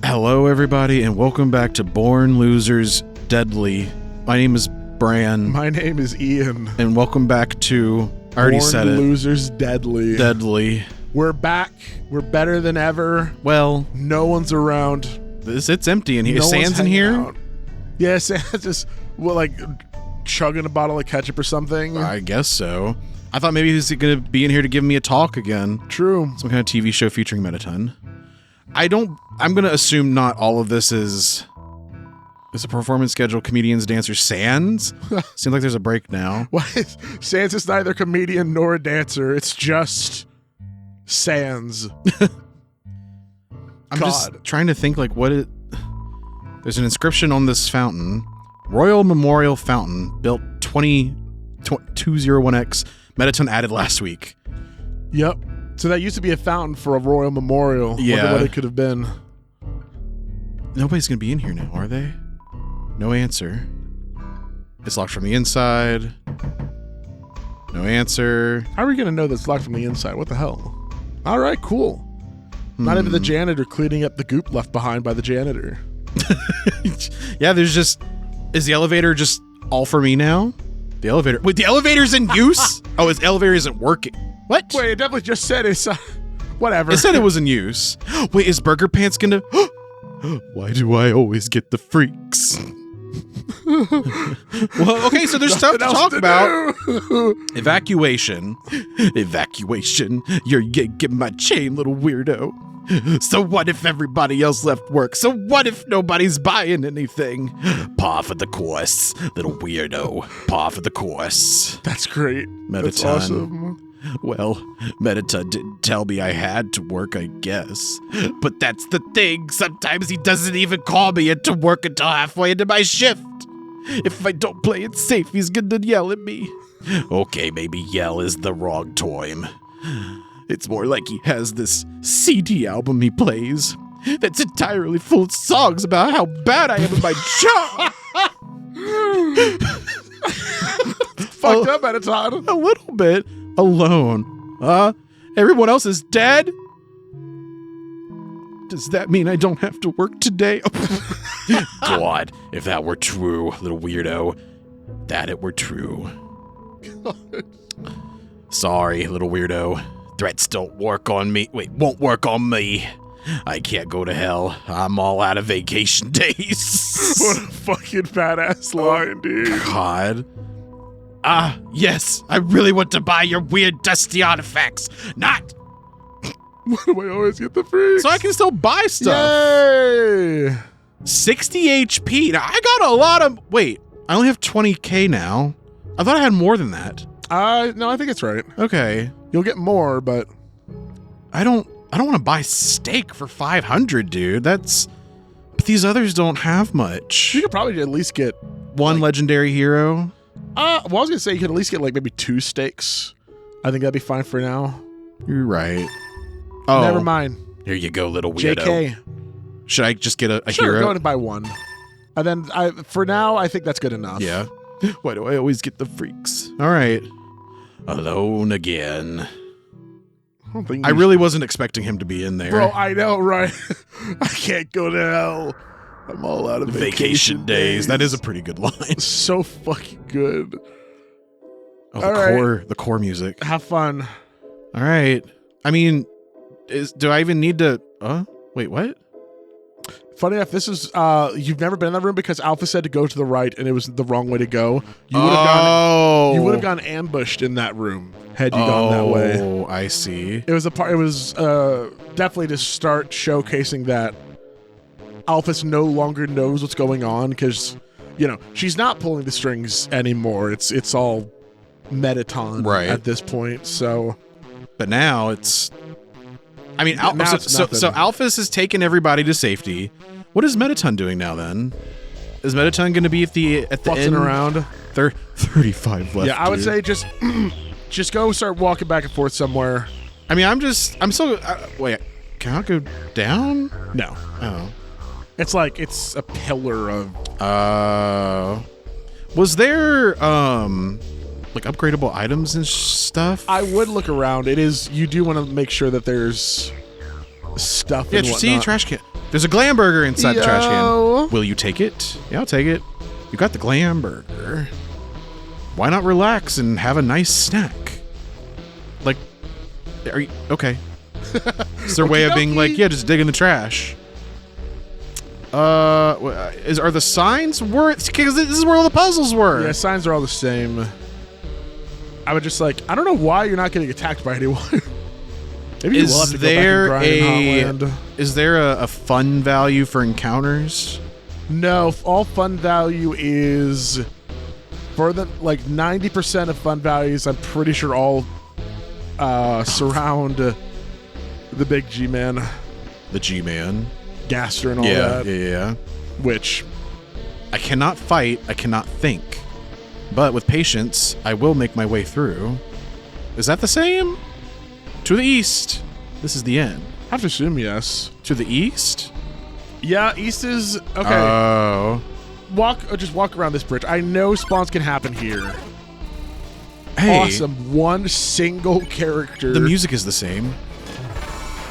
Hello, everybody, and welcome back to Born Losers Deadly. My name is Bran. My name is Ian. And welcome back to... I already said it. Born Losers Deadly. Deadly. We're back. We're better than ever. Well... No one's around. It's empty in here. Is Sans in here? Out. Yeah, Sans just, chugging a bottle of ketchup or something. I guess so. I thought maybe he was going to be in here to give me a talk again. True. Some kind of TV show featuring Mettaton. I'm going to assume not all of this is a performance schedule, comedians, dancers, Sans? Seems like there's a break now. Sans is neither comedian nor a dancer. It's just Sans. I'm just trying to think there's an inscription on this fountain. Royal Memorial Fountain, built 201X. Mettaton added last week. Yep. So that used to be a fountain for a royal memorial. Yeah. Wonder what it could have been. Nobody's going to be in here now, are they? No answer. It's locked from the inside. No answer. How are we going to know that's locked from the inside? What the hell? All right, cool. Not even the janitor cleaning up the goop left behind by the janitor. Yeah, is the elevator just all for me now? The elevator. Wait, the elevator's in use? Oh, his elevator isn't working. What? Wait, it definitely just said it's whatever. It said it was in use. Wait, is Burgerpants gonna... Why do I always get the freaks? Well, okay, so there's stuff to talk about. Evacuation. Evacuation. You're getting my chain, little weirdo. So what if everybody else left work? So what if nobody's buying anything? Paw for the course, little weirdo. Paw for the course. That's great. Mettaton. That's awesome. Well, Mettaton didn't tell me I had to work, I guess. But that's the thing. Sometimes he doesn't even call me into work until halfway into my shift. If I don't play it safe, he's gonna yell at me. Okay, maybe yell is the wrong term. It's more like he has this CD album he plays that's entirely full of songs about how bad I am at my job. Fucked up, Mettaton. A little bit. Alone. Everyone else is dead? Does that mean I don't have to work today? God, if that were true, little weirdo. That it were true. God. Sorry, little weirdo. Threats don't work on me. Wait, won't work on me. I can't go to hell. I'm all out of vacation days. What a fucking badass line, dude. God. Yes, I really want to buy your weird dusty artifacts. Not. Why do I always get the freaks? So I can still buy stuff. Yay! 60 HP. Now, I got a lot of... Wait, I only have 20k now. I thought I had more than that. No, I think it's right. Okay. You'll get more, but... I don't want to buy steak for 500, dude. But these others don't have much. You could probably at least get... One legendary hero. Well, I was going to say you could at least get maybe 2 steaks. I think that'd be fine for now. You're right. Oh. Never mind. Here you go, little weirdo. JK. Should I just get a sure, hero? Go ahead and buy one. And then, for now, I think that's good enough. Yeah. Why do I always get the freaks? All right. Alone again. I really wasn't expecting him to be in there. Bro, I know, right? I can't go to hell. I'm all out of vacation days. That is a pretty good line. So fucking good. Oh, the core music. Have fun. All right. I mean, do I even need to... Wait, what? Funny enough, this is... you've never been in that room because Alpha said to go to the right and it was the wrong way to go. You would have gone ambushed in that room had you gone that way. Oh, I see. It was definitely to start showcasing that Alphys no longer knows what's going on because, she's not pulling the strings anymore. It's all Mettaton at this point, so... But now it's... I mean, so Alphys has taken everybody to safety. What is Mettaton doing now, then? Is Mettaton going to be at the Fussing end? Around. 35 left, Yeah, I would say just go start walking back and forth somewhere. I mean, I'm so... wait, can I go down? No. Oh. It's a pillar of... Was there, upgradable items and stuff? I would look around. You do want to make sure that there's stuff and whatnot. See, trash can. There's a glam burger inside the trash Yo. can. Will you take it? Yeah, I'll take it. You got the glam burger. Why not relax and have a nice snack? Like, are you okay? Is there a way of being like, yeah, just dig in the trash? Are the signs worth? Because this is where all the puzzles were. Yeah, signs are all the same. I would just like, I don't know why you're not getting attacked by anyone. Maybe you will have to go back and grind in Hotland. Is there a fun value for encounters? No, all fun value is for the like 90% of fun values. I'm pretty sure all surround the big G-man, The G-man, Gaster, and all that. Yeah. Which I cannot fight. I cannot think. But with patience, I will make my way through. Is that the same? To the east. This is the end. I have to assume yes. To the east? Yeah, east is okay. Oh. Just walk around this bridge. I know spawns can happen here. Hey. Awesome. One single character. The music is the same.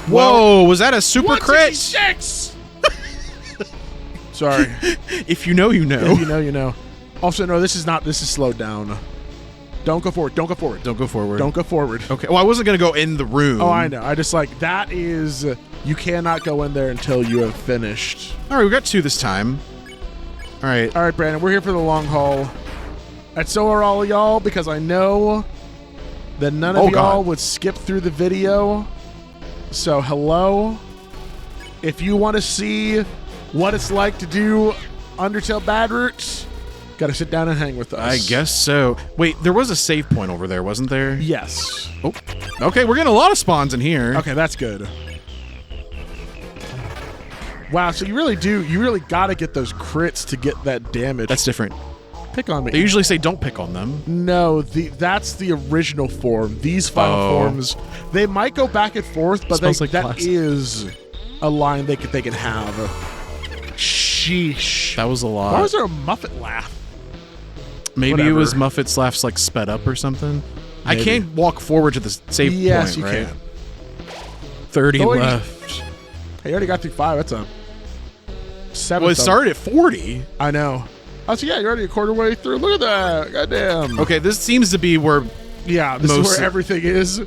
Well, Whoa, was that a super crit? 166! Sorry. If you know, you know. If you know, you know. Also, no, this is slowed down. Don't go forward. Don't go forward. Don't go forward. Don't go forward. Okay. Well, I wasn't going to go in the room. Oh, I know. I just like, that is, you cannot go in there until you have finished. All right, we got 2 this time. All right. All right, Brandon, we're here for the long haul. And so are all y'all, because I know that none of y'all would skip through the video. So, hello. If you want to see what it's like to do Undertale bad routes, got to sit down and hang with us. I guess so. Wait, there was a save point over there, wasn't there? Yes. Oh. Okay, we're getting a lot of spawns in here. Okay, that's good. Wow, so you really got to get those crits to get that damage. That's different. Pick on me. They usually say don't pick on them. No, that's the original form. These final forms, they might go back and forth, but that is a line they can have. Sheesh. That was a lot. Why was there a Muffet laugh? Maybe Whatever. it was Muffet's laughs like sped up or something. Maybe. I can't walk forward to the save point, Yes, you right? can. 30 Oh, left. Hey, you already got through 5. That's a 7. Well, it started at 40. I know. Oh, so yeah, you're already a quarter way through. Look at that. Goddamn. Okay, this seems to be where... Yeah, this is where everything is.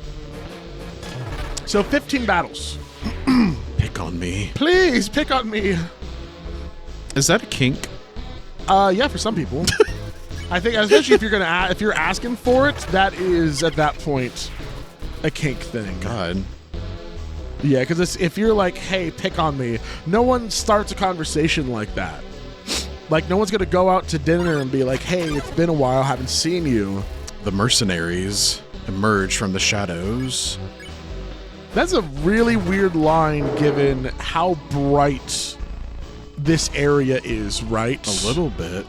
So 15 battles. Pick on me. Please, pick on me. Is that a kink? Yeah, for some people. I think, especially if you're asking for it, that is at that point a kink thing. God. Yeah, because if you're like, hey, pick on me, no one starts a conversation like that. Like, no one's gonna go out to dinner and be like, hey, it's been a while, haven't seen you. The mercenaries emerge from the shadows. That's a really weird line given how bright this area is, right? A little bit.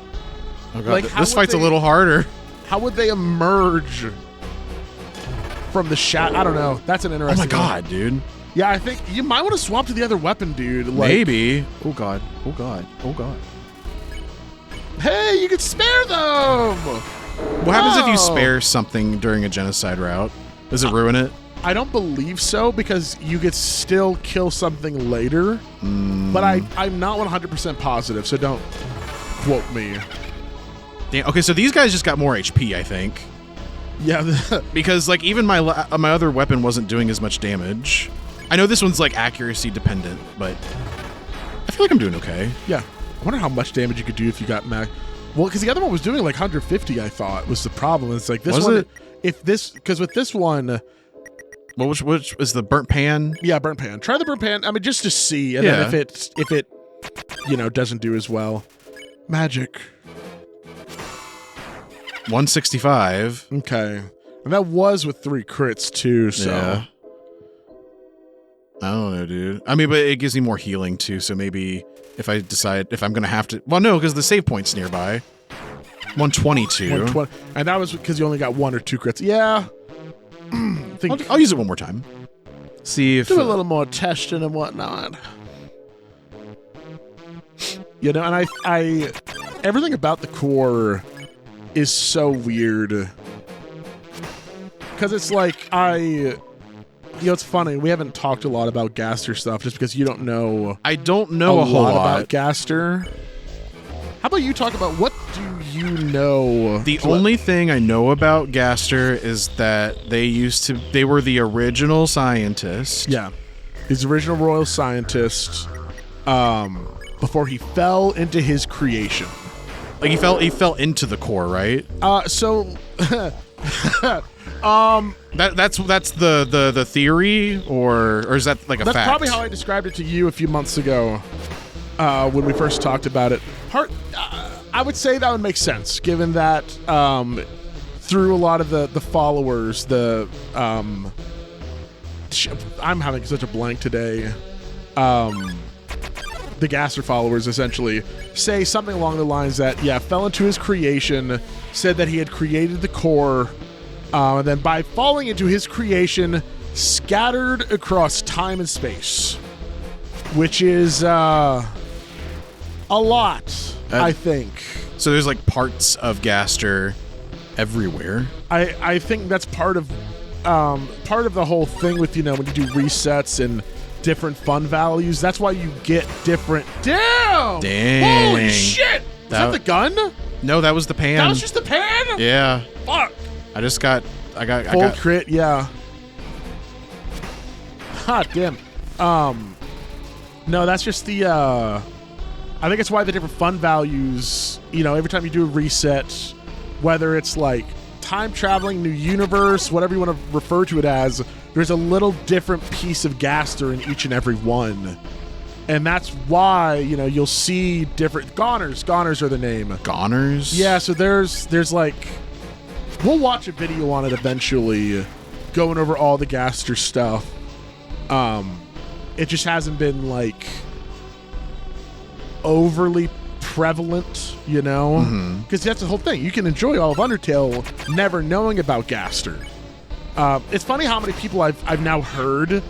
Oh God, Like, this fight's a little harder. How would they emerge from the shadow? I don't know. That's an Oh interesting my God, dude. Yeah, I think you might want to swap to the other weapon, dude. Like, Maybe. Oh God. Oh God. Oh God. hey, you can spare them! What happens if you spare something during a genocide route? Does it ruin it? I don't believe so, because you could still kill something later. But I'm not 100% positive, so don't quote me. Damn. Okay, so these guys just got more HP, I think. Yeah. Because, like, even my other weapon wasn't doing as much damage. I know this one's, like, accuracy dependent, but I feel like I'm doing okay. Yeah. I wonder how much damage you could do if you got max. Well, because the other one was doing like 150, I thought, was the problem. It's like this was one. It? If this, because with this one. Well, which is the burnt pan? Yeah, burnt pan. Try the burnt pan. I mean, just to see, and then if it, doesn't do as well. Magic. 165. Okay, and that was with 3 crits too. So. Yeah. I don't know, dude. I mean, but it gives me more healing too. So maybe if I decide if I'm gonna have to, well, no, because the save point's nearby. 122. 120, and that was because you only got 1 or 2 crits. Yeah. I think I'll use it one more time. See if do a little more testing and whatnot. You know, and I everything about the core is so weird because it's like it's funny. We haven't talked a lot about Gaster stuff just because you don't know. I don't know a whole lot about Gaster. How about you talk about what do you know? The only thing I know about Gaster is that they were the original scientist. Yeah. He's the original royal scientist before he fell into his creation. Like he fell into the core, right? So that's the theory, or is that like a fact? That's probably how I described it to you a few months ago when we first talked about it. I would say that would make sense, given that through a lot of the followers, I'm having such a blank today. The Gaster followers essentially say something along the lines that, fell into his creation, said that he had created the core, and then by falling into his creation, scattered across time and space, which is a lot, I think. So there's like parts of Gaster everywhere. I think that's part of the whole thing with, when you do resets and different fun values. That's why you get different. Damn! Holy shit! Is that the gun? No, that was the pan. That was just the pan? Yeah. Fuck. I got full crit, yeah. Hot damn. No, that's just the I think it's why the different fun values, every time you do a reset, whether it's like time traveling, new universe, whatever you want to refer to it as, there's a little different piece of Gaster in each and every one. And that's why, you'll see different Goners. Goners are the name. Goners? Yeah, so there's like, we'll watch a video on it eventually, going over all the Gaster stuff. It just hasn't been like overly prevalent, because that's the whole thing. You can enjoy all of Undertale never knowing about Gaster. It's funny how many people I've now heard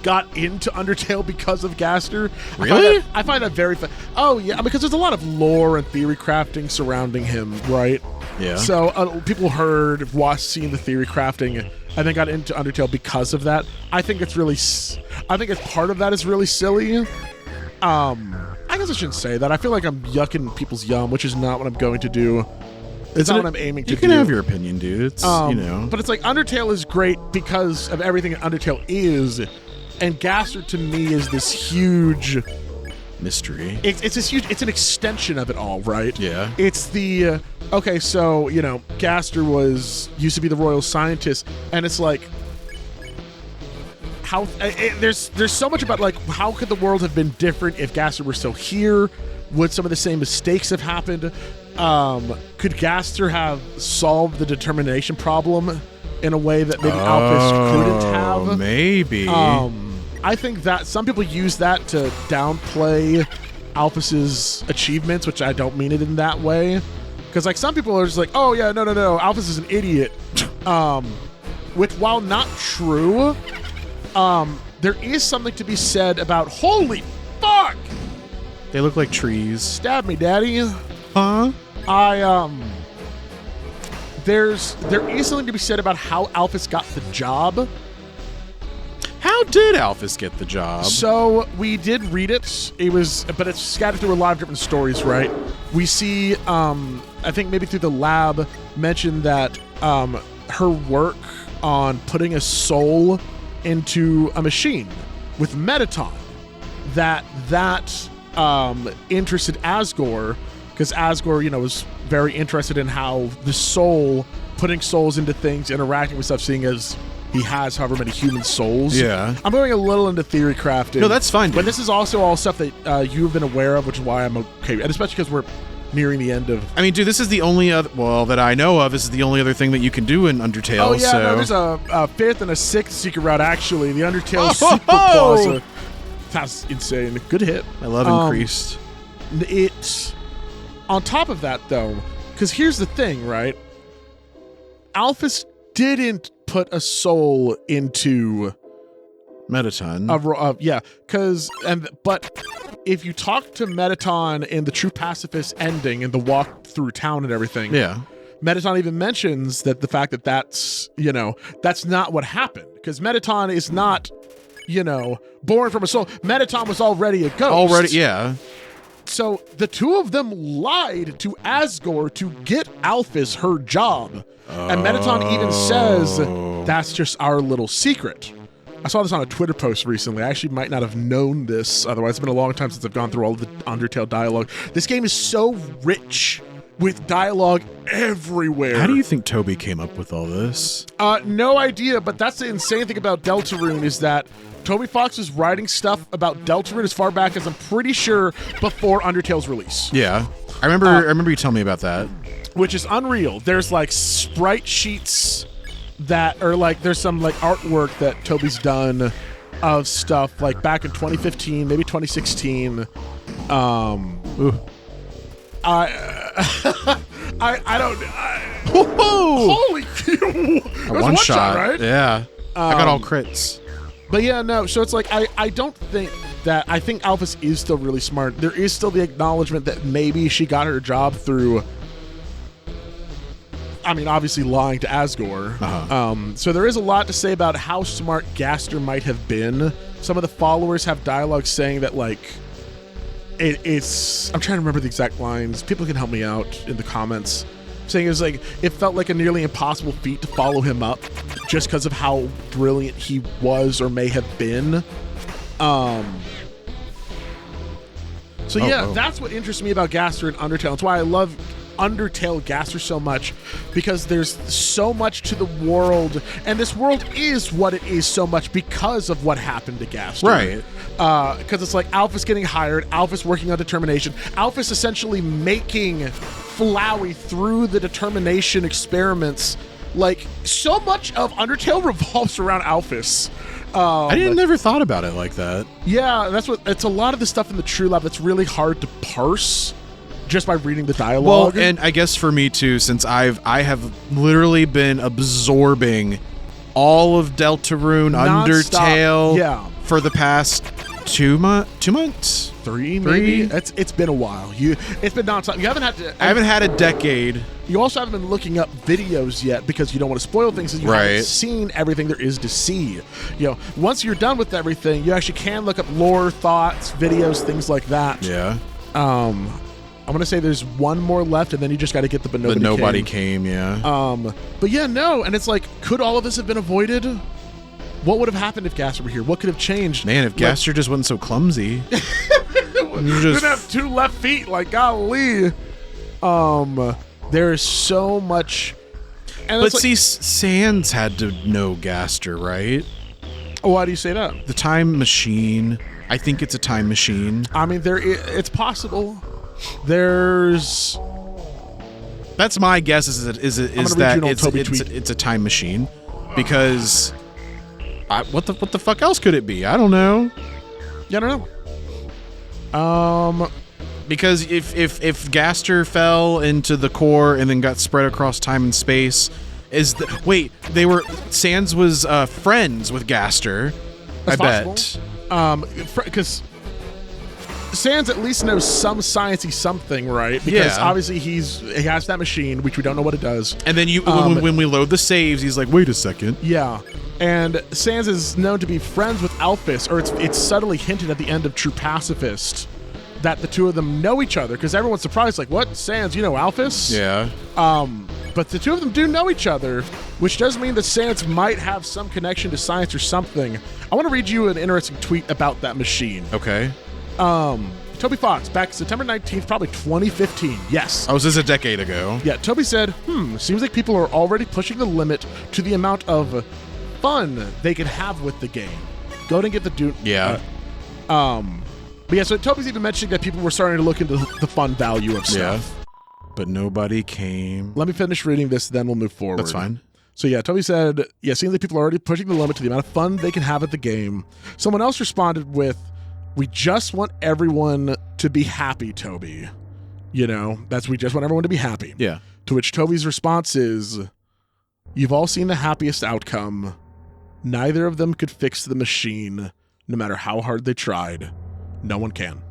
got into Undertale because of Gaster. Really? I find that very fun. Oh yeah, because there's a lot of lore and theory crafting surrounding him, right? Yeah. So people heard, seen the theory crafting, and then got into Undertale because of that. I think it's part of that is really silly. I guess I shouldn't say that. I feel like I'm yucking people's yum, which is not what I'm going to do. It's not what I'm aiming to do. You can have your opinion, dude. It's, But it's like Undertale is great because of everything that Undertale is, and Gaster to me is this huge mystery. It's an extension of it all, right? Yeah. It's the okay, so Gaster used to be the royal scientist, and it's like how there's so much about like how could the world have been different if Gaster were still here? Would some of the same mistakes have happened? Could Gaster have solved the determination problem in a way that maybe Alphys couldn't have? Maybe. I think that some people use that to downplay Alphys's achievements, which I don't mean it in that way. Because like some people are just like, oh yeah, no, Alphys is an idiot. Which, while not true, there is something to be said about holy fuck. They look like trees. Stab me, daddy. Huh? There is something to be said about how Alphys got the job. How did Alphys get the job? So we did read it. But it's scattered through a lot of different stories, right? We see, I think maybe through the lab, mentioned that her work on putting a soul into a machine with Mettaton, that interested Asgore, because Asgore, was very interested in how the soul, putting souls into things, interacting with stuff, seeing as he has however many human souls. Yeah. I'm going a little into theory crafting. No, that's fine, dude. But this is also all stuff that you have been aware of, which is why I'm okay. And especially because we're nearing the end of... I mean, dude, this is the only other... Well, that I know of, this is the only other thing that you can do in Undertale, Oh, yeah, so... no, there's a fifth and a sixth secret route, actually. The Undertale Super Plaza. That's insane. Good hit. I love increased. It's... On top of that, though, because here's the thing, right? Alphys didn't put a soul into Mettaton. Yeah, but if you talk to Mettaton in the True Pacifist ending and the walk through town and everything, yeah, Mettaton even mentions that the fact that that's not what happened, because Mettaton is not, born from a soul. Mettaton was already a ghost. Yeah. So the two of them lied to Asgore to get Alphys her job. And Mettaton even says, that's just our little secret. I saw this on a Twitter post recently. I actually might not have known this. Otherwise, it's been a long time since I've gone through all of the Undertale dialogue. This game is so rich with dialogue everywhere. How do you think Toby came up with all this? No idea, but that's the insane thing about Deltarune is that Toby Fox was writing stuff about Deltarune as far back as I'm pretty sure before Undertale's release. Yeah. I remember you telling me about that. Which is unreal. There's like sprite sheets that are like, there's some like artwork that Toby's done of stuff like back in 2015, maybe 2016. I don't. Holy! A one shot, right? Yeah. I got all crits. But yeah, no. So it's like I don't think that. I think Alphys is still really smart. There is still the acknowledgement that maybe she got her job through. I mean, obviously lying to Asgore. So there is a lot to say about how smart Gaster might have been. Some of the followers have dialogue saying that like. It's I'm trying to remember the exact lines. People can help me out in the comments. Saying it was like it felt like a nearly impossible feat to follow him up just because of how brilliant he was or may have been. That's what interests me about Gaster and Undertale. That's why I love Undertale Gaster so much, because there's so much to the world, and this world is what it is so much because of what happened to Gaster. Right. Because it's like Alphys getting hired, Alphys working on determination, Alphys essentially making Flowey through the determination experiments. Like, so much of Undertale revolves around Alphys. I never thought about it like that. Yeah, it's a lot of the stuff in the True Lab that's really hard to parse just by reading the dialogue. Well, and I guess for me too, since I have literally been absorbing all of Deltarune, Undertale, for the past 2 months, 3 maybe. It's been a while. It's been nonstop. You haven't had to. I haven't had a decade. You also haven't been looking up videos yet because you don't want to spoil things. You haven't seen everything there is to see. Once you're done with everything, you actually can look up lore, thoughts, videos, things like that. Yeah. I'm gonna say there's one more left, and then you just got to get the but nobody came. Yeah. But yeah, no, and it's like, could all of this have been avoided? What would have happened if Gaster were here? What could have changed? Man, if Gaster just wasn't so clumsy. Didn't have 2 left feet, like golly. There is so much. But see, Sans had to know Gaster, right? Why do you say that? The time machine. I think it's a time machine. I mean, it's possible. There's. That's my guess. Is that it's a time machine, because what the fuck else could it be? I don't know. Yeah, I don't know. Because if Gaster fell into the core and then got spread across time and space, Sans was friends with Gaster. That's possible. Because Sans at least knows some sciencey something, right? Because obviously he has that machine, which we don't know what it does. And then when we load the saves, he's like, wait a second. Yeah. And Sans is known to be friends with Alphys, or it's subtly hinted at the end of True Pacifist that the two of them know each other, because everyone's surprised, like, what? Sans, you know Alphys? Yeah. But the two of them do know each other, which does mean that Sans might have some connection to science or something. I want to read you an interesting tweet about that machine. Okay. Toby Fox, back September 19th, probably 2015. Yes. Oh, this is a decade ago. Yeah, Toby said, seems like people are already pushing the limit to the amount of fun they can have with the game. Go and get the dude. Yeah. But yeah, so Toby's even mentioning that people were starting to look into the fun value of stuff. Yeah. But nobody came. Let me finish reading this, then we'll move forward. That's fine. So yeah, Toby said, seems like people are already pushing the limit to the amount of fun they can have at the game. Someone else responded with, we just want everyone to be happy, Toby. We just want everyone to be happy. Yeah. To which Toby's response is, you've all seen the happiest outcome. Neither of them could fix the machine, no matter how hard they tried. No one can.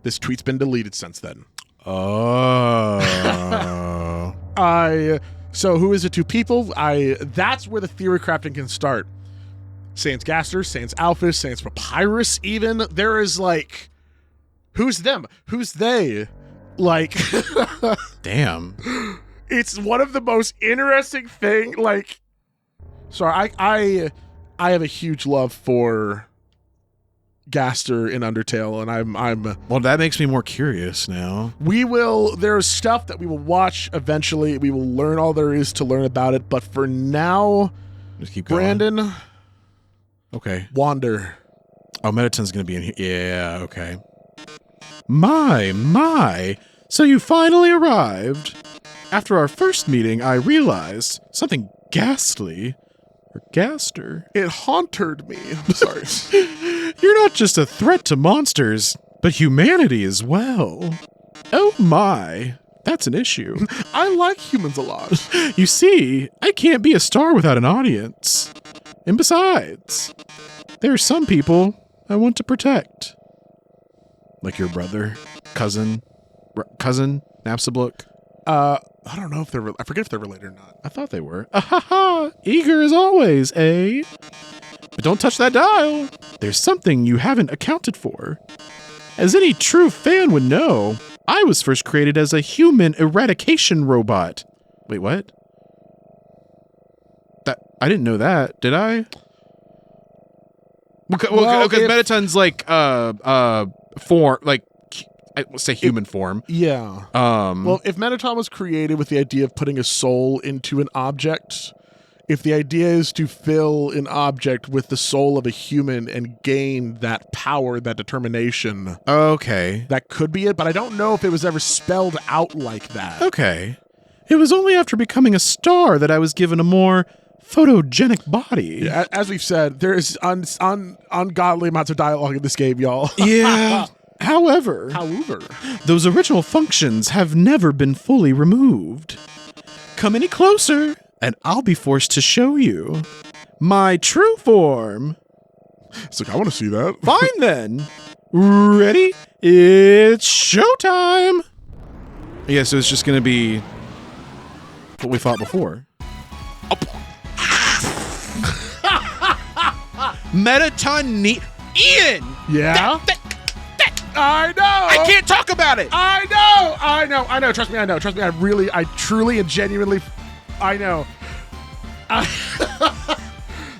This tweet's been deleted since then. Oh. So who is it to people? That's where the theory crafting can start. sans Gaster, sans Alphys, sans Papyrus even. There is like, who's them? Who's they? Like, Damn. it's one of the most interesting thing. Like, sorry, I have a huge love for Gaster in Undertale, and I'm Well, that makes me more curious now. there's stuff that we will watch eventually. We will learn all there is to learn about it, but for now, Just keep going. Brandon, Okay. wander. Oh, Mettaton's gonna be in here. Yeah, okay. My. So you finally arrived. After our first meeting, I realized something ghastly. Or Gaster. It haunted me. I'm sorry. You're not just a threat to monsters, but humanity as well. Oh my. That's an issue. I like humans a lot. You see, I can't be a star without an audience. And besides, there are some people I want to protect. Like your brother, cousin, Napstablook. I don't know if I forget if they're related or not. I thought they were. Ahaha! Eager as always, eh? But don't touch that dial. There's something you haven't accounted for. As any true fan would know, I was first created as a human eradication robot. Wait, what? I didn't know that, did I? Because Mettaton's like form, like let's say human form. Yeah. Well, if Mettaton was created with the idea of putting a soul into an object, if the idea is to fill an object with the soul of a human and gain that power, that determination, Okay. that could be it. But I don't know if it was ever spelled out like that. Okay. It was only after becoming a star that I was given a more photogenic body. Yeah, as we've said, there is ungodly amounts of dialogue in this game, y'all. Yeah. However, those original functions have never been fully removed. Come any closer, and I'll be forced to show you my true form. It's like, I want to see that. Fine then. Ready? It's showtime. Yeah, so it's just going to be what we fought before. Mettaton NEO. Ian! Yeah? I know! I can't talk about it! I know! Trust me, I know. Trust me, I truly and genuinely, I know.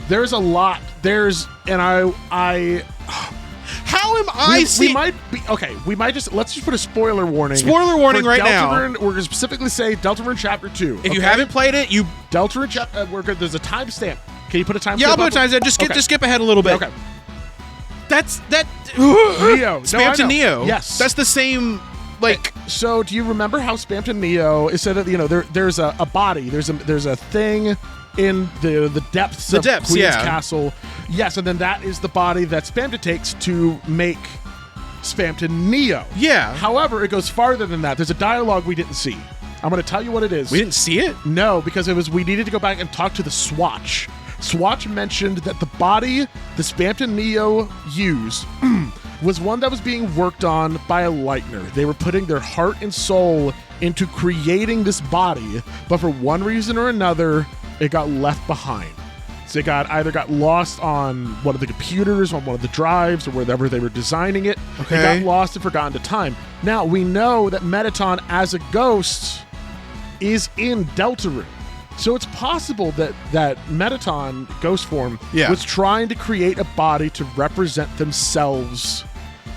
There's a lot. How am I we might be, okay, let's just put a spoiler warning. Spoiler warning for right Deltarune, now. We're going to specifically say Deltarune Chapter 2. If you haven't played it, Deltarune Chapter, there's a timestamp. Can you put a timestamp? Yeah, I'll put a timestamp. Just skip ahead a little bit. Okay. Neo. Spamton Neo. Yes. That's the same, like... So, do you remember how Spamton NEO is said that, there's a body, there's a thing in the depths of Queen's Castle. Yes, and then that is the body that Spamton takes to make Spamton NEO. Yeah. However, it goes farther than that. There's a dialogue we didn't see. I'm going to tell you what it is. We didn't see it? No, because we needed to go back and talk to the Swatch. Swatch mentioned that the body the Spamton NEO used was one that was being worked on by a Lightner. They were putting their heart and soul into creating this body, but for one reason or another, it got left behind. So it either got lost on one of the computers, on one of the drives, or wherever they were designing it. Okay. It got lost and forgotten to time. Now, we know that Mettaton, as a ghost, is in Deltarune. So it's possible that Mettaton, ghost form, was trying to create a body to represent themselves,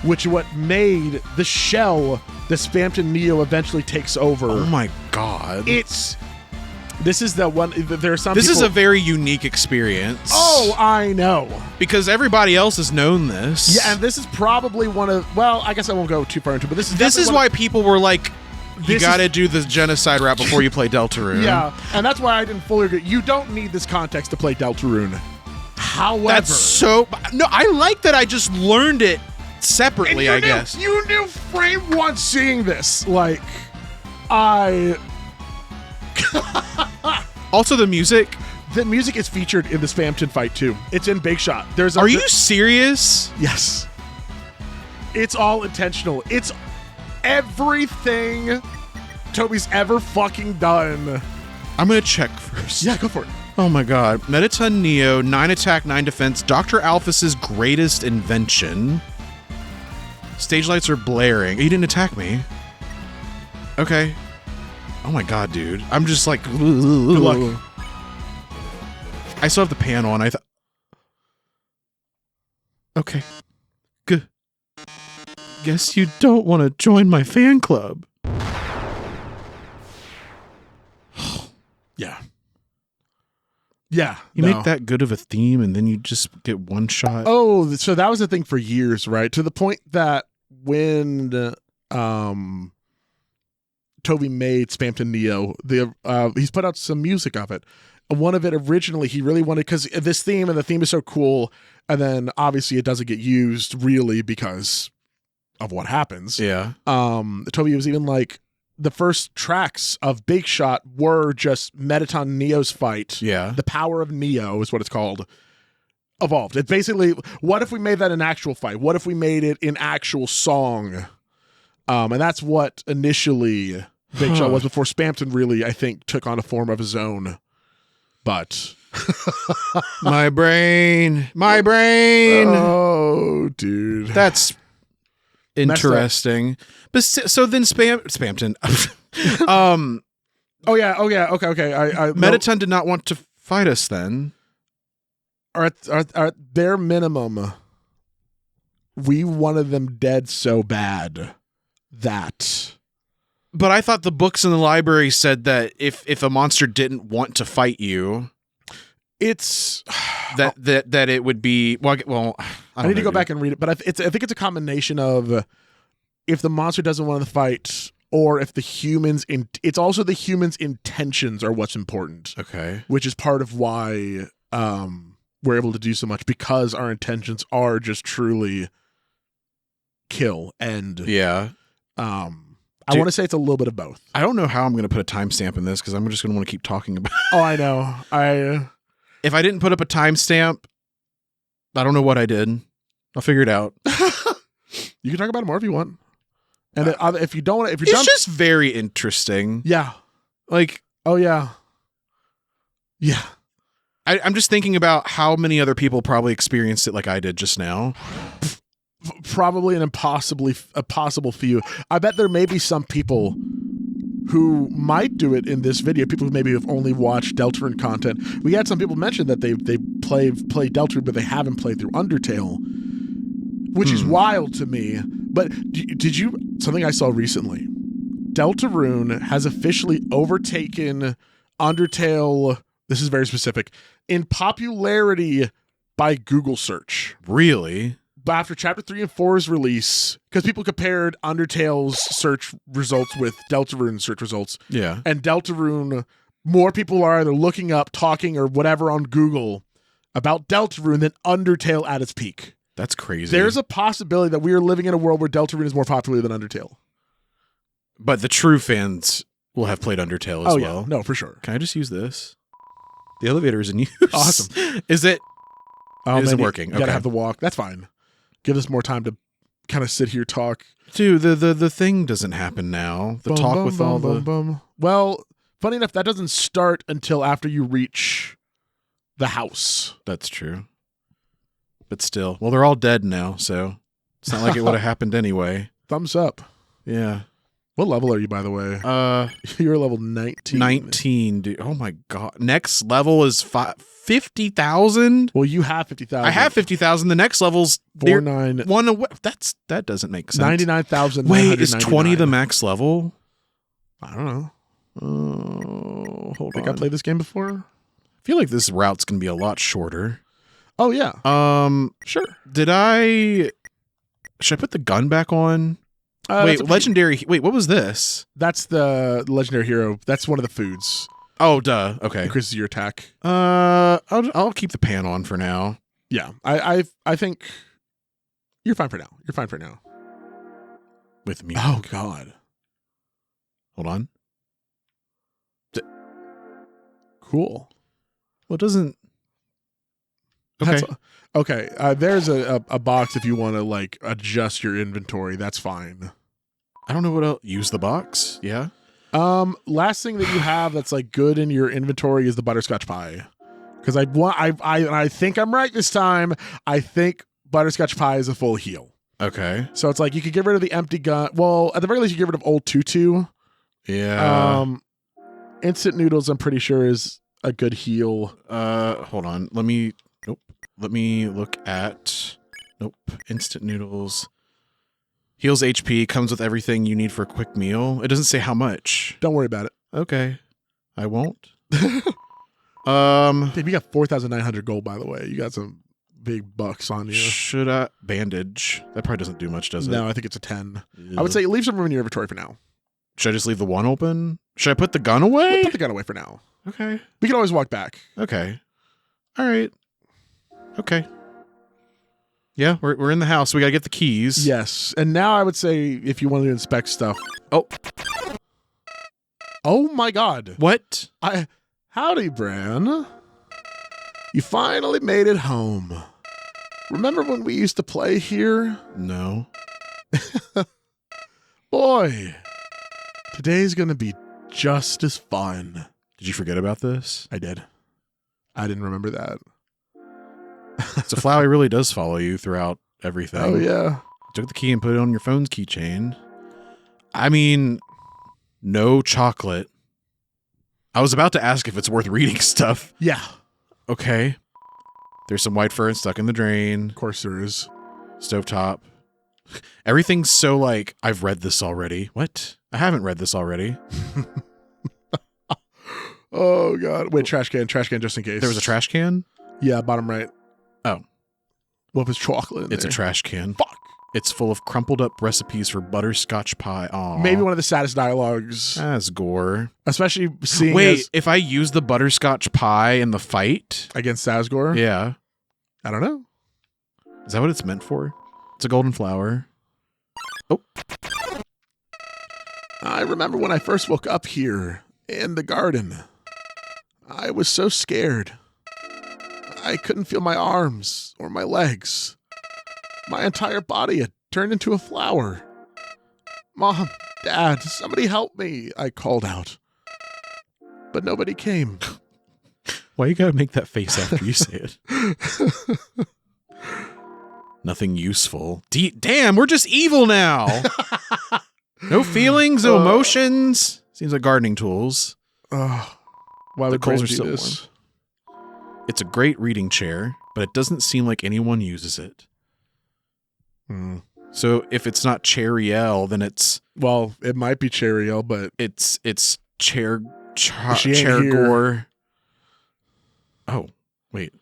which is what made the shell that Spamton NEO eventually takes over. Oh my god. This is the one, there are some This people, is a very unique experience. Oh, I know. Because everybody else has known this. Yeah, and this is probably one of, well, I guess I won't go too far into it, but this is why people were like, you gotta do the Genocide rap before you play Deltarune. Yeah, and that's why I didn't fully agree. You don't need this context to play Deltarune. However... That's so... No, I like that I just learned it separately, I guess. You knew frame one seeing this. Like, Also, the music. The music is featured in the Spamton fight, too. It's in Big Shot. Are you serious? Yes. It's all intentional. It's everything Toby's ever fucking done. I'm gonna check first. Yeah, go for it. Oh my god. Mettaton NEO, 9 attack, 9 defense. Dr. Alphys's greatest invention. Stage lights are blaring. He didn't attack me. Okay. Oh my god, dude. I'm just like... Good luck. I still have the pan on. I thought... Okay. Good. Guess you don't want to join my fan club. Yeah. Yeah. You make that good of a theme and then you just get one shot. Oh, so that was the thing for years, right? To the point that when Toby made Spampton Neo, he's put out some music of it. One of it originally he really wanted, because this theme, and the theme is so cool, and then obviously it doesn't get used really because of what happens. Yeah. Toby was even like, the first tracks of Big Shot were just Mettaton Neo's fight. Yeah. The Power of Neo is what it's called. Evolved. It's basically, what if we made that an actual fight? What if we made it an actual song? And that's what initially Big Shot was, before Spampton really, I think, took on a form of his own. But my brain. Oh, dude. That's interesting. But so then Spampton. Oh yeah. Okay. Mettaton did not want to fight us then. Or at their minimum, we wanted them dead so bad that. But I thought the books in the library said that if a monster didn't want to fight you, it's that it would be well. I need to go back and read it, but I think it's a combination of if the monster doesn't want to fight, or if the humans it's also the humans' intentions are what's important. Okay, which is part of why we're able to do so much, because our intentions are just truly kill and I want to say it's a little bit of both. I don't know how I'm going to put a timestamp in this because I'm just going to want to keep talking about it. Oh, I know. If I didn't put up a timestamp, I don't know what I did. I'll figure it out. You can talk about it more if you want. And if you don't, if you're it's done, just very interesting. Yeah. Like, oh yeah. Yeah. I'm just thinking about how many other people probably experienced it like I did just now. Probably a possible few. I bet there may be some people who might do it in this video. People who maybe have only watched Deltarune content. We had some people mention that they play Deltarune, but they haven't played through Undertale, which is wild to me. But did you, something I saw recently? Deltarune has officially overtaken Undertale. This is very specific in popularity by Google search. Really? But after Chapter 3 and 4's release, because people compared Undertale's search results with Deltarune's search results. Yeah. And Deltarune, more people are either looking up, talking, or whatever on Google about Deltarune than Undertale at its peak. That's crazy. There's a possibility that we are living in a world where Deltarune is more popular than Undertale. But the true fans will have played Undertale as well. Yeah. No, for sure. Can I just use this? The elevator is in use. Awesome. Is it? Oh, is it working? You gotta have to walk. That's fine. Give us more time to kind of sit here, talk. Dude, the thing doesn't happen now. The talk with all the... Well, funny enough, that doesn't start until after you reach the house. That's true. But still. Well, they're all dead now, so it's not like it would have happened anyway. Thumbs up. Yeah. What level are you, by the way? You're level 19. 19, dude. Oh my god. Next level is 50,000? Well, you have 50,000. I have 50,000. The next level's 49. One away. That doesn't make sense. 99,000. Wait, is 20 the max level? I don't know. Hold on. I played this game before? I feel like this route's going to be a lot shorter. Oh, yeah. Sure. Should I put the gun back on? Wait, legendary. Wait, what was this? That's the legendary hero. That's one of the foods. Oh, duh. Okay. Increases your attack. I'll keep the pan on for now. Yeah, I think you're fine for now. You're fine for now. With me. Oh God. Hold on. Cool. Well, it doesn't. Okay. Okay. There's a box if you want to like adjust your inventory. That's fine. I don't know what else. Use the box. Yeah. Last thing that you have that's like good in your inventory is the butterscotch pie. Because I think I'm right this time. I think butterscotch pie is a full heal. Okay. So it's like you could get rid of the empty gun. Well, at the very least, you get rid of old tutu. Yeah. Instant noodles, I'm pretty sure, is a good heal. Hold on. Let me look at. Nope. Instant noodles. Heals HP, comes with everything you need for a quick meal. It doesn't say how much. Don't worry about it. Okay. I won't. Dude, you got 4,900 gold, by the way. You got some big bucks on you. Should I bandage? That probably doesn't do much, does it? No, I think it's a 10. Ew. I would say leave some room in your inventory for now. Should I just leave the one open? Should I put the gun away? Put the gun away for now. Okay. We can always walk back. Okay. All right. Okay. Yeah, we're in the house. We gotta get the keys. Yes. And now I would say if you want to inspect stuff. Oh my God. What? Howdy, Bran. You finally made it home. Remember when we used to play here? No. Boy, today's gonna be just as fun. Did you forget about this? I did. I didn't remember that. So Flowey really does follow you throughout everything. Oh, yeah. Took the key and put it on your phone's keychain. I mean, no chocolate. I was about to ask if it's worth reading stuff. Yeah. Okay. There's some white fur stuck in the drain. Of course there is. Stovetop. Everything's so like, I've read this already. What? I haven't read this already. Oh, God. Wait, trash can just in case. There was a trash can? Yeah, bottom right. Oh. What was chocolate in It's there? a trash can. Fuck. It's full of crumpled up recipes for butterscotch pie. Aw. Maybe one of the saddest dialogues. That's gore. Especially seeing Wait, if I use the butterscotch pie in the fight? against Sazgor? Yeah. I don't know. Is that what it's meant for? It's a golden flower. Oh. I remember when I first woke up here in the garden. I was so scared. I couldn't feel my arms or my legs. My entire body had turned into a flower. Mom, Dad, somebody help me, I called out. But nobody came. Why you gotta make that face after you say it? Nothing useful. Damn, we're just evil now. No feelings, no emotions. Seems like gardening tools. Why would coals Bran are do still this? It's a great reading chair, but it doesn't seem like anyone uses it. So if it's not Chariel, then it's... Well, it might be Chariel, but... It's She ain't Chairgore. Oh, wait.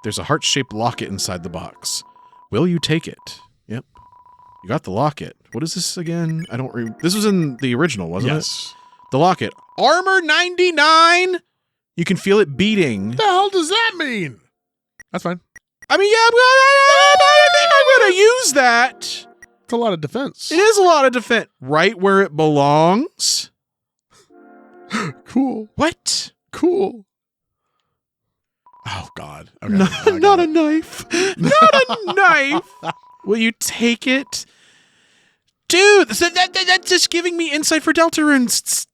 There's a heart-shaped locket inside the box. Will you take it? Yep. You got the locket. What is this again? I don't This was in the original, wasn't it? Yes. The locket. Armor 99? You can feel it beating. What the hell does that mean? That's fine. I mean, yeah, I'm going to use that. It's a lot of defense. It is a lot of defense. Right where it belongs. Cool. What? Cool. Oh, God. Okay. Not a knife. Not a knife. Will you take it? Dude, so that's just giving me insight for Deltarune.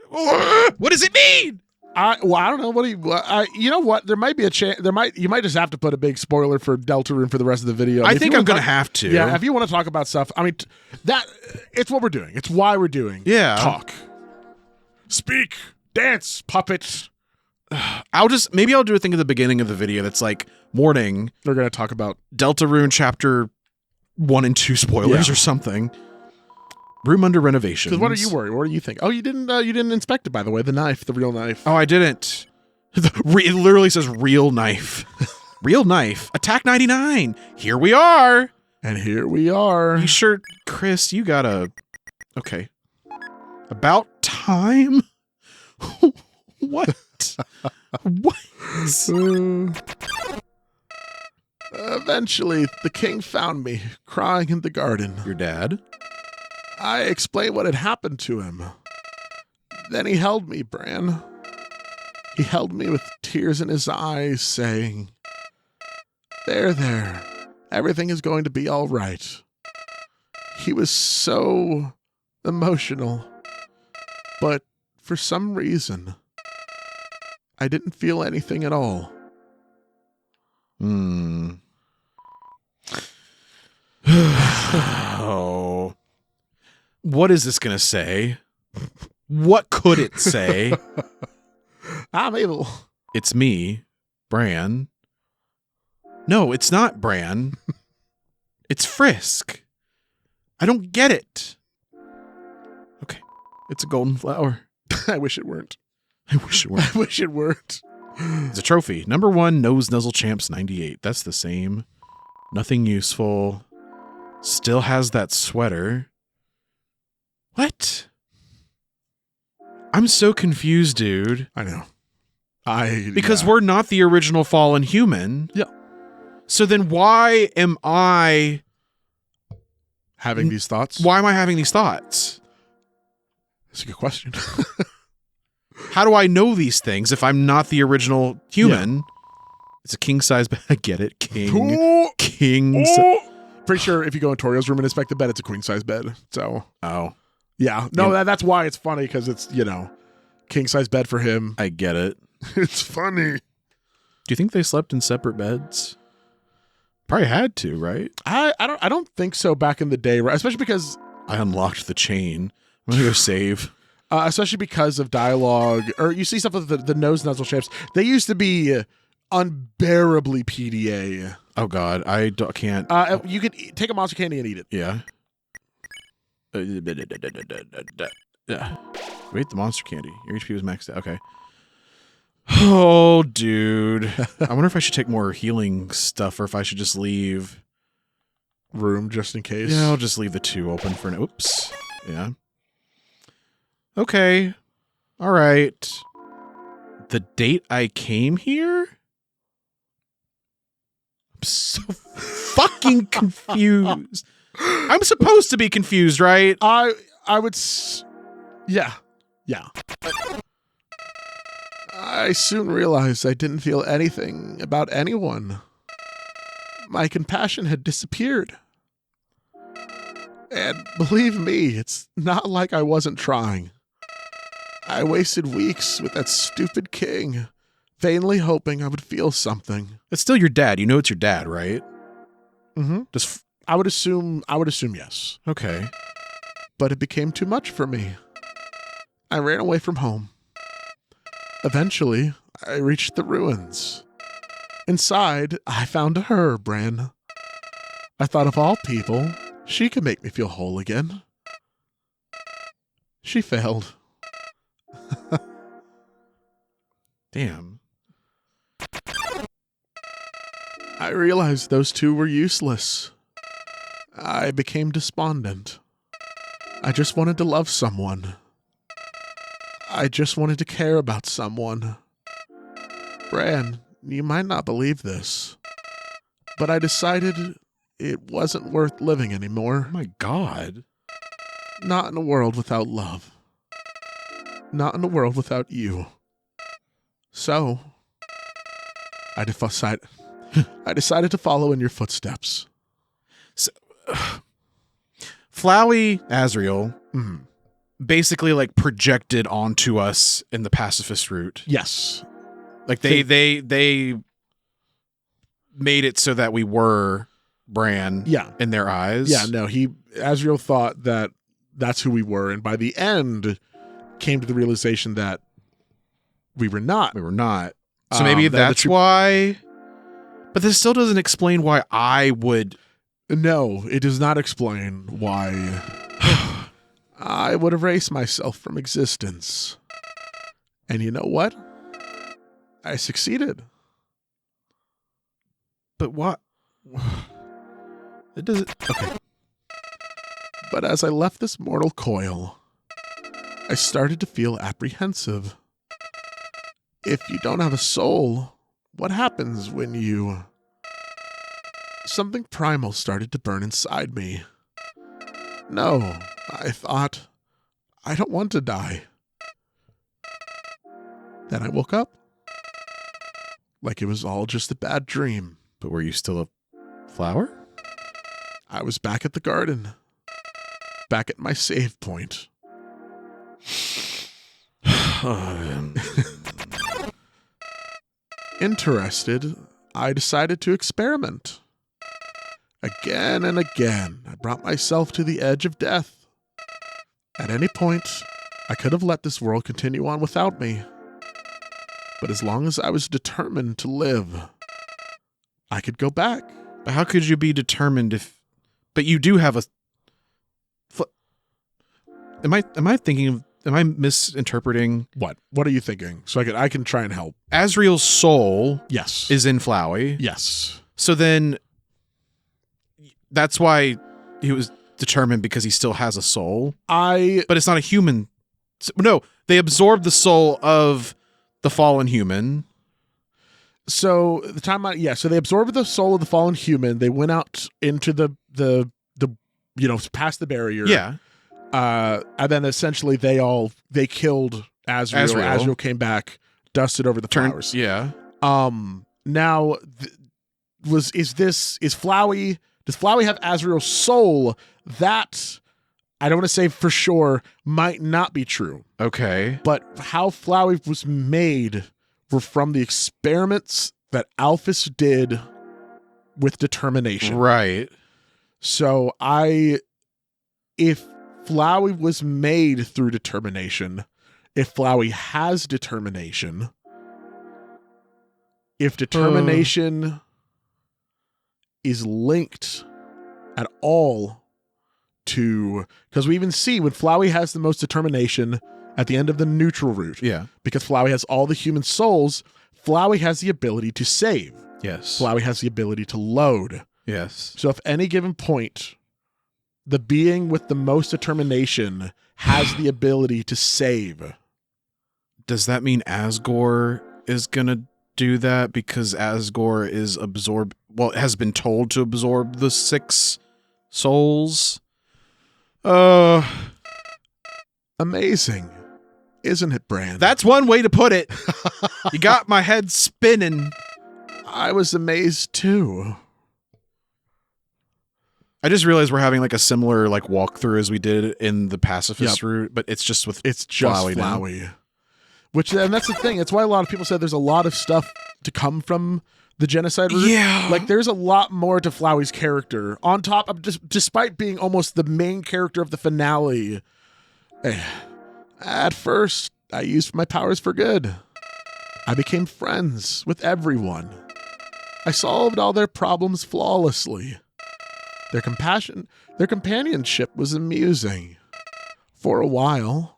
What does it mean? I don't know. What do you know what? There might be a chance. You might just have to put a big spoiler for Deltarune for the rest of the video. I think I'm going to have to. Yeah, if you want to talk about stuff, I mean, it's what we're doing. It's why we're doing. Yeah. Talk. Speak. Dance, puppet. Maybe I'll do a thing at the beginning of the video that's like, warning. They're going to talk about Deltarune chapter 1 and 2 spoilers or something. Room under renovations. Because what are you worried? What do you think? Oh, you didn't inspect it, by the way. The knife, the real knife. Oh, I didn't. It literally says real knife. Real knife. Attack 99. Here we are. And here we are. You sure, Chris, you gotta... Okay. About time? What? What? Eventually, the king found me, crying in the garden. Your dad? I explained what had happened to him. Then he held me, Bran. He held me with tears in his eyes, saying, There. Everything is going to be all right. He was so emotional. But for some reason, I didn't feel anything at all. Oh. What is this going to say? What could it say? I'm able. It's me, Bran. No, it's not Bran. It's Frisk. I don't get it. Okay. It's a golden flower. I wish it weren't. I wish it weren't. I wish it weren't. It's a trophy. Number 1, Nose Nuzzle Champs 98. That's the same. Nothing useful. Still has that sweater. What? I'm so confused, dude. I know. Because we're not the original fallen human. Yeah. So then why am I having these thoughts? Why am I having these thoughts? That's a good question. How do I know these things if I'm not the original human? Yeah. It's a king size bed. I get it. King. Pretty sure if you go in Torio's room and inspect the bed, it's a queen size bed. So. Oh. Yeah. No, that's why it's funny, because it's, king size bed for him. I get it. It's funny. Do you think they slept in separate beds? Probably had to, right? I don't think so back in the day, right? Especially because I unlocked the chain. I'm gonna go save. Especially because of dialogue, or you see stuff with the nose nuzzle shapes. They used to be unbearably PDA. Oh God, I can't. You could take a monster candy and eat it. Yeah. Wait, the monster candy. Your HP was maxed out. Okay. Oh, dude. I wonder if I should take more healing stuff or if I should just leave room just in case. Yeah, I'll just leave the 2 open for now. Oops. Yeah. Okay. All right. The date I came here? I'm so fucking confused. I'm supposed to be confused, right? I would yeah. I soon realized I didn't feel anything about anyone. My compassion had disappeared. And believe me, it's not like I wasn't trying. I wasted weeks with that stupid king, vainly hoping I would feel something. It's still your dad. You know it's your dad, right? Mm-hmm. I would assume yes. Okay. But it became too much for me. I ran away from home. Eventually, I reached the ruins. Inside, I found her, Bran. I thought of all people, she could make me feel whole again. She failed. Damn. I realized those 2 were useless. I became despondent. I just wanted to love someone. I just wanted to care about someone. Bran, you might not believe this, but I decided it wasn't worth living anymore. Oh my God. Not in a world without love. Not in a world without you. So, I decided to follow in your footsteps. So, Flowey Azriel basically like projected onto us in the pacifist route. Yes. Like they made it so that we were Bran in their eyes. Yeah, no, Azriel thought that that's who we were, and by the end came to the realization that we were not. We were not. So maybe that's why. But this still doesn't explain why I would. No, it does not explain why I would erase myself from existence. And you know what? I succeeded. But what? It doesn't. Okay. But as I left this mortal coil, I started to feel apprehensive. If you don't have a soul, what happens when you... Something primal started to burn inside me. No, I thought, I don't want to die. Then I woke up. Like it was all just a bad dream. But were you still a flower? I was back at the garden. Back at my save point. Interested, I decided to experiment. Again and again, I brought myself to the edge of death. At any point, I could have let this world continue on without me. But as long as I was determined to live, I could go back. But how could you be determined if... But you do have a... Am I thinking of... Am I misinterpreting? What? What are you thinking? So I can try and help. Asriel's soul... Yes. Is in Flowey. Yes. So then... That's why he was determined, because he still has a soul. But it's not a human... No, they absorbed the soul of the fallen human. So the time so they absorbed the soul of the fallen human. They went out into the past the barrier. Yeah. And then essentially they killed Asriel. Asriel came back, dusted over the flowers. Yeah. Now does Flowey, does Flowey have Asriel's soul? That I don't want to say for sure, might not be true. Okay. But how Flowey was made were from the experiments that Alphys did with determination. Right. So if Flowey was made through determination, if Flowey has determination, if determination is linked at all to, because we even see when Flowey has the most determination at the end of the neutral route. Yeah. Because Flowey has all the human souls, Flowey has the ability to save. Yes. Flowey has the ability to load. Yes. So if any given point, the being with the most determination has the ability to save. Does that mean Asgore is gonna do that, because Asgore is has been told to absorb the 6 souls? Amazing, isn't it, Brand? That's one way to put it. You got my head spinning. I was amazed too. I just realized we're having like a similar like walkthrough as we did in the pacifist route, but it's just with Flowey now. And that's the thing. It's why a lot of people said there's a lot of stuff to come from the genocide route. Yeah. Like there's a lot more to Flowey's character. On top of despite being almost the main character of the finale. At first, I used my powers for good. I became friends with everyone. I solved all their problems flawlessly. Their companionship was amusing. For a while.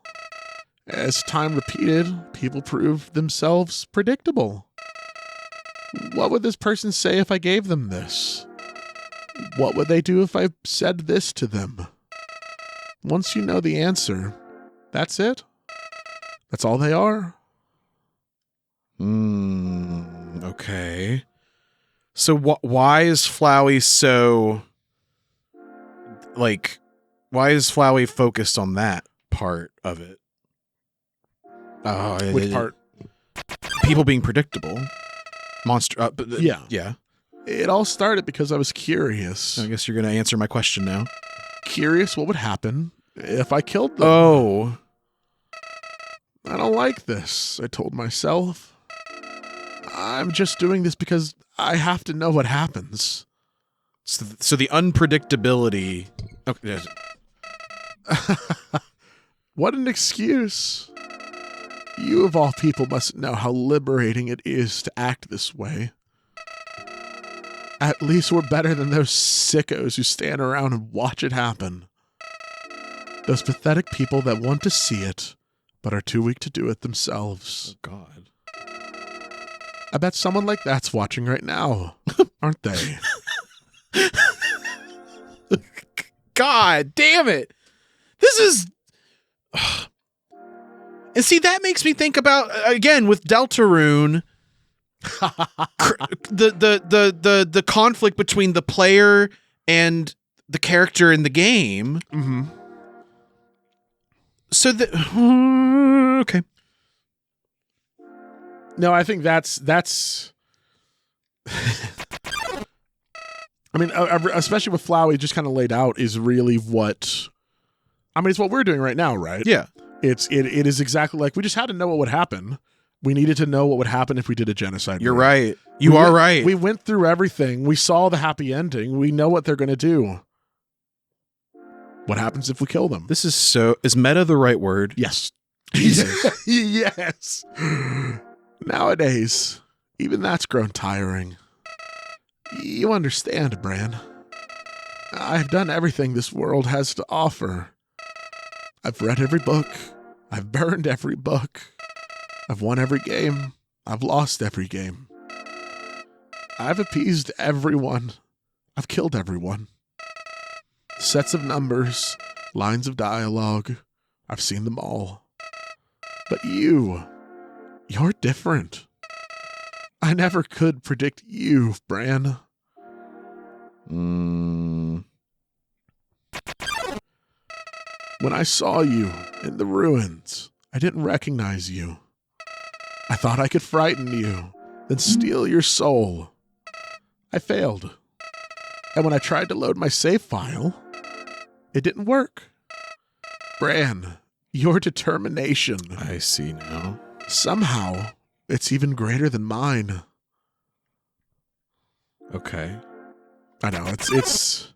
As time repeated, people proved themselves predictable. What would this person say if I gave them this? What would they do if I said this to them? Once you know the answer, that's it. That's all they are. Okay. So why is Flowey so... Like, why is Flowey focused on that part of it? Which part? People being predictable. Monster. Yeah. Yeah. It all started because I was curious. I guess you're going to answer my question now. Curious what would happen if I killed them. Oh. I don't like this, I told myself. I'm just doing this because I have to know what happens. So the unpredictability... Okay. What an excuse. You of all people must know how liberating it is to act this way. At least we're better than those sickos who stand around and watch it happen. Those pathetic people that want to see it, but are too weak to do it themselves. Oh, God. I bet someone like that's watching right now, aren't they? God damn it. This is... And see, that makes me think about, again, with Deltarune, the conflict between the player and the character in the game. Mm-hmm. So okay. No, I think that's I mean, especially with Flowey just kind of laid out is really what, I mean, it's what we're doing right now, right? Yeah. It is exactly like we just had to know what would happen. We needed to know what would happen if we did a genocide. You're right. You are right. We went through everything. We saw the happy ending. We know what they're going to do. What happens if we kill them? This is so... Is meta the right word? Yes. Jesus. Yes. Nowadays, even that's grown tiring. You understand, Bran. I've done everything this world has to offer. I've read every book. I've burned every book. I've won every game. I've lost every game. I've appeased everyone. I've killed everyone. Sets of numbers, lines of dialogue. I've seen them all. But you're different. I never could predict you, Bran. When I saw you in the ruins, I didn't recognize you. I thought I could frighten you, then steal your soul. I failed. And when I tried to load my save file, it didn't work. Bran, your determination. I see now. Somehow, it's even greater than mine. Okay. I know, it's...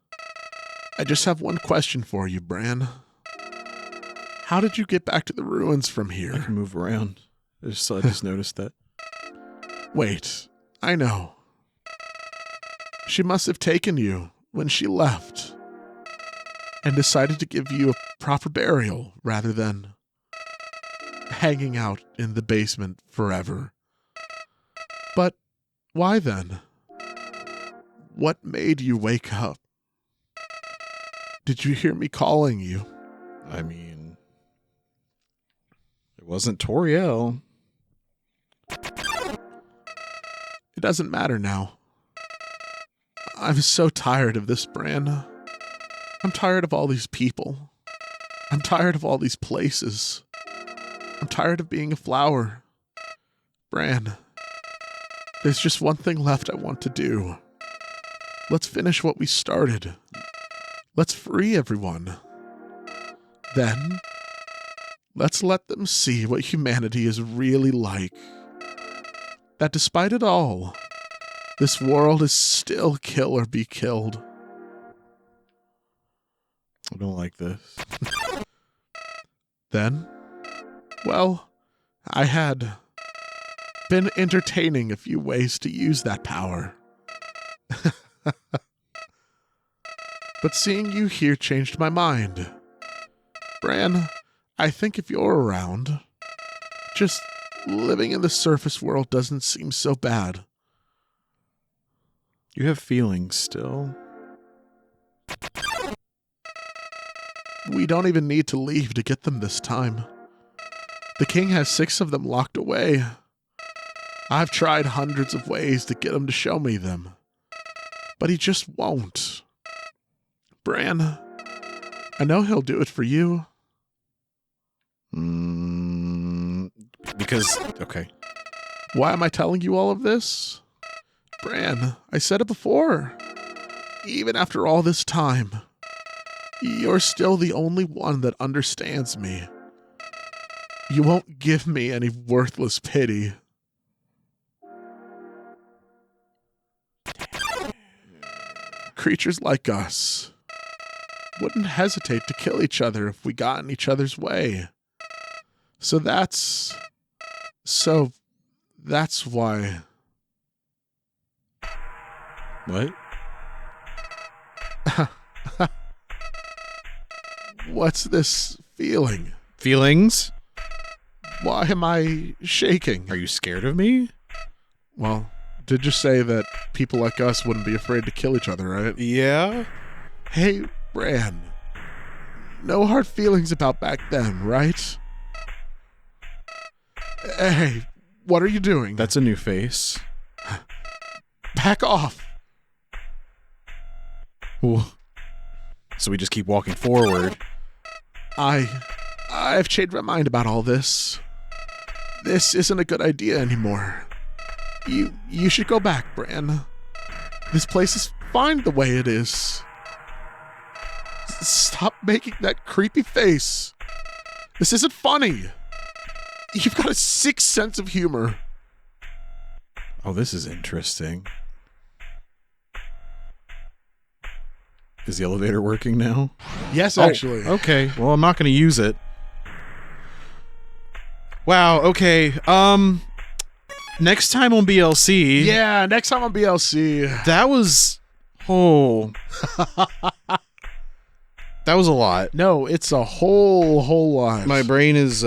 I just have one question for you, Bran. How did you get back to the ruins from I here? can move around. I just noticed that. Wait, I know. She must have taken you when she left and decided to give you a proper burial rather than hanging out in the basement forever. But why then? What made you wake up? Did you hear me calling you? I mean, it wasn't Toriel. It doesn't matter now. I'm so tired of this, Bran. I'm tired of all these people. I'm tired of all these places. I'm tired of being a flower. Bran, there's just one thing left I want to do. Let's finish what we started. Let's free everyone. Then, let's let them see what humanity is really like. That despite it all, this world is still kill or be killed. I don't like this. Then, well, I had been entertaining a few ways to use that power. But seeing you here changed my mind. Bran, I think if you're around, just living in the surface world doesn't seem so bad. You have feelings still. We don't even need to leave to get them this time. The king has 6 of them locked away. I've tried hundreds of ways to get him to show me them, but he just won't. Bran, I know he'll do it for you. Because, okay. Why am I telling you all of this? Bran, I said it before. Even after all this time, you're still the only one that understands me. You won't give me any worthless pity. Creatures like us wouldn't hesitate to kill each other if we got in each other's way. So that's why. What? What's this feeling? Feelings? Why am I shaking? Are you scared of me? Well, did you say that people like us wouldn't be afraid to kill each other, right? Yeah. Hey, Bran. No hard feelings about back then, right? Hey, what are you doing? That's a new face. Back off. Ooh. So we just keep walking forward. I've changed my mind about all this. This isn't a good idea anymore. You should go back, Bran. This place is fine the way it is. Stop making that creepy face. This isn't funny. You've got a sixth sense of humor. Oh, this is interesting. Is the elevator working now? Yes, actually. Okay. Well, I'm not going to use it. Wow. Okay. Next time on BLC. Yeah, next time on BLC. That was... Oh. That was a lot. No, it's a whole lot. My brain is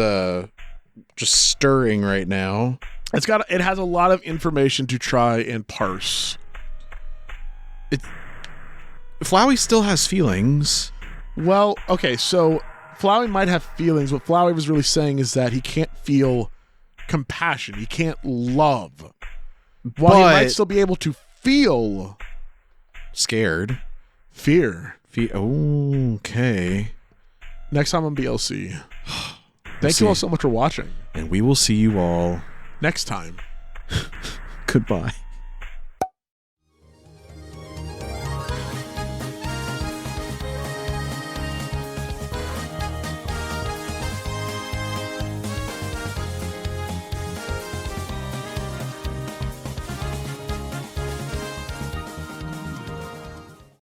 just stirring right now. It has a lot of information to try and parse. Flowey still has feelings. Well, okay, so Flowey might have feelings. What Flowey was really saying is that he can't feel compassion. He can't love. While he might still be able to feel scared. Fear. Okay. Next time on BLC. Thank you all so much for watching. And we will see you all next time. Goodbye.